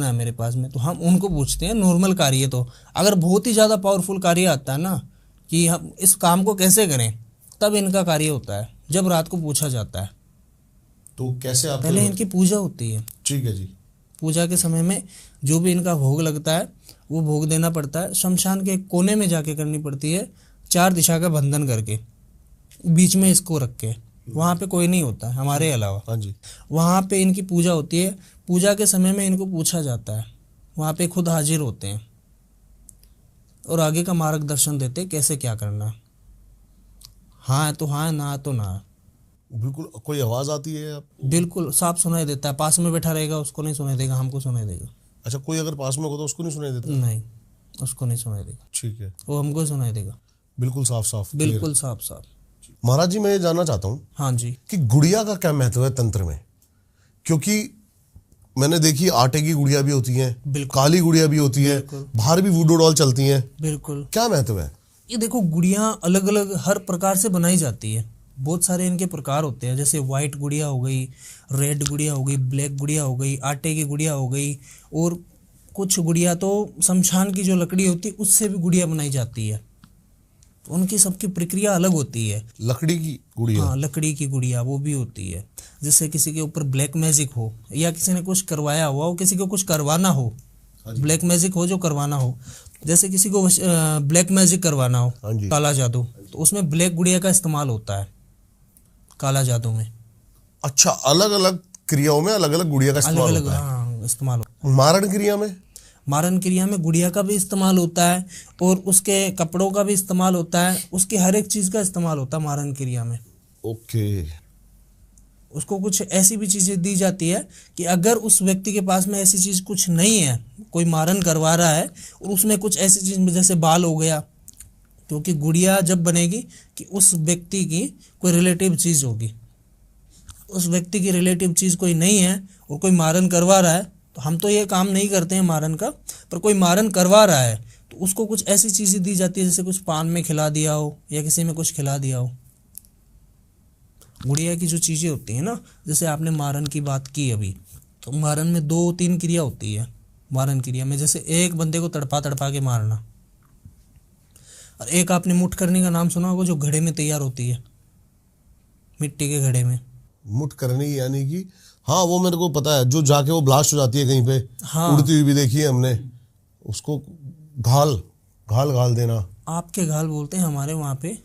है मेरे पास में, तो हम उनको पूछते हैं नॉर्मल कार्य। तो अगर बहुत ही ज़्यादा पावरफुल कार्य आता है ना कि हम इस काम को कैसे करें, तब इनका कार्य होता है, जब रात को पूछा जाता है। तो कैसे आप पहले इनकी पूजा होती है। ठीक है जी। पूजा के समय में जो भी इनका भोग लगता है वो भोग देना पड़ता है। शमशान के एक कोने में जाके करनी पड़ती है, 4 दिशा का बंधन करके, बीच में इसको रख के। वहाँ पे कोई नहीं होता है हमारे अलावा। हाँ जी। वहाँ पे इनकी पूजा होती है। पूजा के समय में इनको पूछा जाता है, वहाँ पे खुद हाजिर होते हैं और आगे का मार्गदर्शन देते हैं कैसे क्या करना। हाँ तो हाँ, ना तो ना। बिल्कुल। कोई आवाज आती है आप? बिल्कुल साफ सुनाई देता है। पास में बैठा रहेगा उसको नहीं सुनाई देगा, हमको सुनाई देगा। अच्छा, कोई अगर पास में हो तो उसको नहीं सुनाई देता? नहीं, उसको नहीं सुनाई देगा। ठीक है। वो हमको सुनाई देगा। बिल्कुल साफ साफ, बिल्कुल साफ साफ। महाराज जी, मैं ये जानना चाहता हूँ हाँ जी। कि गुड़िया का क्या महत्व है तंत्र में? क्योंकि मैंने देखी आटे की गुड़िया भी होती हैं, काली गुड़िया भी होती है, बाहर भी वुडो डॉल चलती हैं। बिल्कुल। क्या महत्व है? ये देखो, गुड़िया अलग अलग हर प्रकार से बनाई जाती है। बहुत सारे इनके प्रकार होते हैं, जैसे वाइट गुड़िया हो गई, रेड गुड़िया हो गई, ब्लैक गुड़िया हो गई, आटे की गुड़िया हो गई, और कुछ गुड़िया तो शमशान की जो लकड़ी होती है उससे भी गुड़िया बनाई जाती है। तो उनकी सबकी प्रक्रिया अलग होती है। लकड़ी की गुड़िया? हाँ, लकड़ी की गुड़िया वो भी होती है। जैसे किसी के ऊपर ब्लैक मैजिक हो या किसी ने कुछ करवाया हुआ हो, किसी को कुछ करवाना हो, ब्लैक मैजिक हो जो करवाना हो, जैसे किसी को ब्लैक मैजिक करवाना हो, काला जादू, तो उसमें ब्लैक गुड़िया का इस्तेमाल होता है काला जादू में। अच्छा, अलग अलग क्रियाओं में अलग अलग गुड़िया का इस्तेमाल होता है। हाँ, इस्तेमाल होता है। मारण क्रिया में? मारन क्रिया में गुड़िया का भी इस्तेमाल होता है और उसके कपड़ों का भी इस्तेमाल होता है, उसकी हर एक चीज़ का इस्तेमाल होता है मारन क्रिया में। ओके। उसको कुछ ऐसी भी चीज़ें दी जाती है कि अगर उस व्यक्ति के पास में ऐसी चीज़ कुछ नहीं है, कोई मारन करवा रहा है और उसमें कुछ ऐसी चीज़ जैसे बाल हो गया, क्योंकि गुड़िया जब बनेगी कि उस व्यक्ति की कोई रिलेटिव चीज़ होगी, उस व्यक्ति की रिलेटिव चीज़ कोई नहीं है और कोई मारन करवा रहा है, तो हम तो ये काम नहीं करते हैं मारन का, पर कोई मारन करवा रहा है तो उसको कुछ ऐसी चीज़ें दी जाती है, जैसे कुछ पान में खिला दिया हो या किसी में कुछ खिला दिया हो। गुड़िया की जो चीज़ें होती हैं ना, जैसे आपने मारन की बात की अभी, तो मारन में 2-3 क्रिया होती है। मारन क्रिया में जैसे एक बंदे को तड़पा तड़पा के मारना, और एक आपने मुठ करने का नाम सुना होगा, जो घड़े में तैयार होती है, मिट्टी के घड़े में। मुठ करनी यानी कि? हाँ, वो मेरे को पता है, जो जाके वो ब्लास्ट हो जाती है कहीं पे। हाँ, उड़ती हुई भी देखी है हमने उसको। घाल घाल घाल देना। आपके घाल बोलते हैं, हमारे वहाँ पे